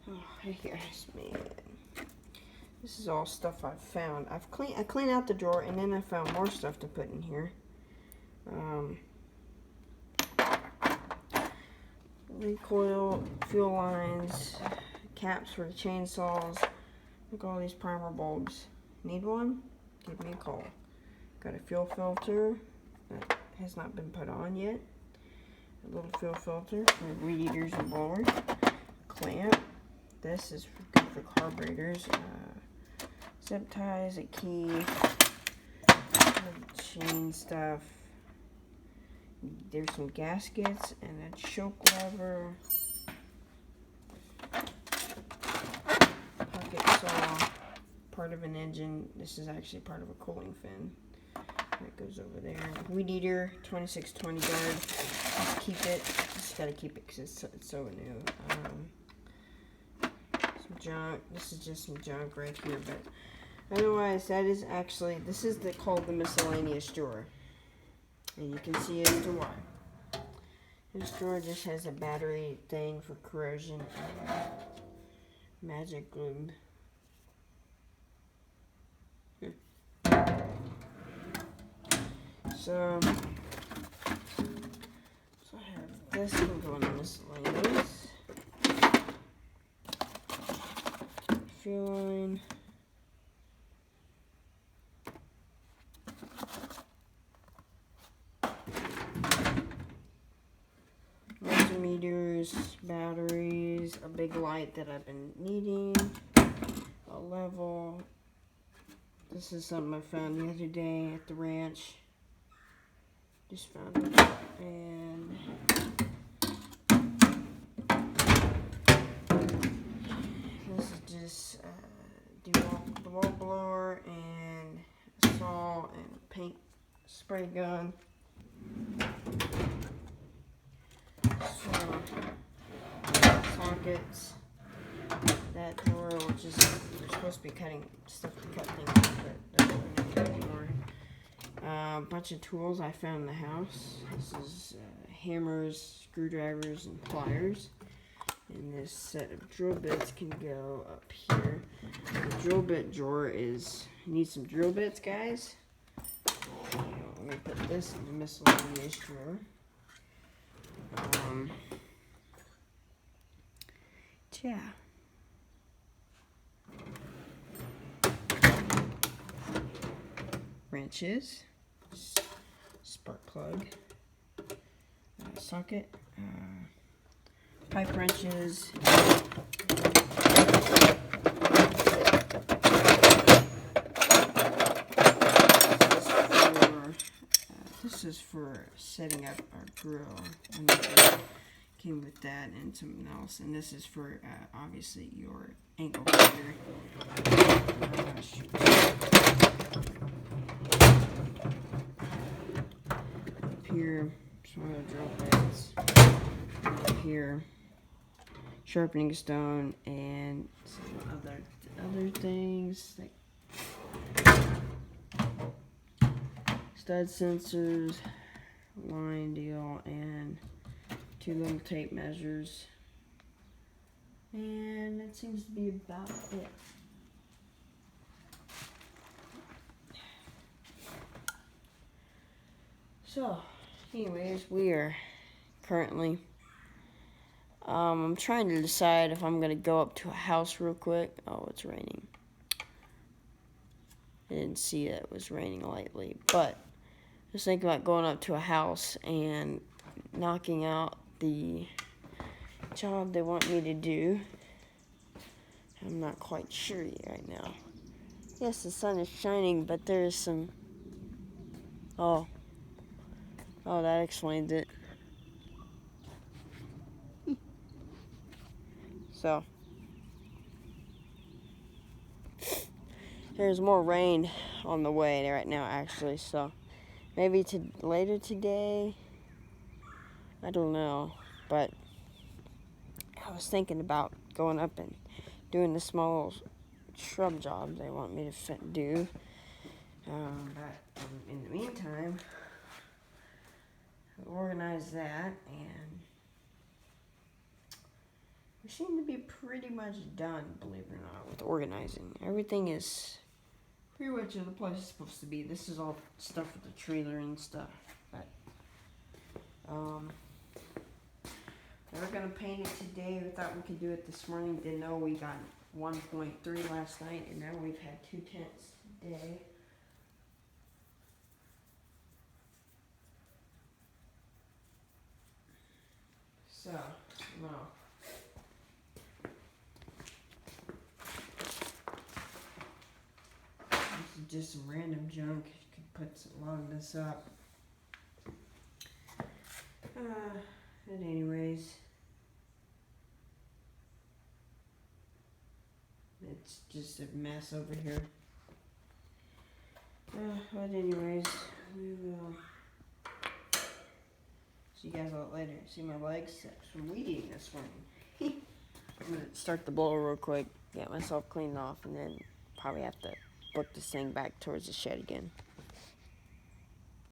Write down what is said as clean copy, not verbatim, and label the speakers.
Speaker 1: Oh, here's me. This is all stuff I've found. I cleaned out the drawer, and then I found more stuff to put in here. Recoil, fuel lines, caps for the chainsaws. Look at all these primer bulbs. Need one? Give me a call. Got a fuel filter that has not been put on yet. A little fuel filter for weed eaters and blowers. Clamp. This is good for carburetors. Zip ties, a key, chain stuff. There's some gaskets and a choke lever. Pocket saw. Part of an engine. This is actually part of a cooling fin. That goes over there. Weed eater, 2620 guard. Just keep it. Just gotta keep it because it's so new. Some junk. This is just some junk right here, but otherwise, that is actually, this is called the miscellaneous drawer. And you can see as to why. This drawer just has a battery thing for corrosion. Magic glue. So I have this one going in miscellaneous. Fuel line. Meters, batteries, a big light that I've been needing, a level. This is something I found the other day at the ranch. Just found it. And this is just the wall blower and a saw and a paint spray gun. Sockets. That drawer, which is you're supposed to be cutting stuff to cut things, but doesn't really anymore. A bunch of tools I found in the house. This is hammers, screwdrivers, and pliers. And this set of drill bits can go up here. The drill bit drawer is, you need some drill bits, guys. Let me put this in the miscellaneous drawer. Yeah. Wrenches, spark plug, socket, pipe wrenches, this is for setting up our grill. Came with that and something else, and this is for obviously your ankle grinder. Up here, some other drill bits. Up here, sharpening stone and some other things like stud sensors, line deal, and 2 little tape measures, and that seems to be about it. So, anyways, we are currently, I'm trying to decide if I'm going to go up to a house real quick. Oh, it's raining. I didn't see that it was raining lightly, but just thinking about going up to a house and knocking out the job they want me to do. I'm not quite sure yet right now. Yes, the sun is shining, but there's some... Oh, that explains it. So, there's more rain on the way right now, actually, so maybe later today, I don't know, but I was thinking about going up and doing the small shrub job they want me to do. But in the meantime, I organize that, and we seem to be pretty much done, believe it or not, with organizing. Everything is pretty much in the place it's supposed to be. This is all stuff with the trailer and stuff. But we were gonna paint it today. We thought we could do it this morning. Didn't know we got 1.3 last night, and now we've had 2 tents today. So, no. This is just some random junk. You could log this up. But anyways, it's just a mess over here. But anyways, we will see you guys a lot later. See my legs from weed eating this morning. I'm gonna start the blower real quick, get myself cleaned off, and then probably have to book this thing back towards the shed again.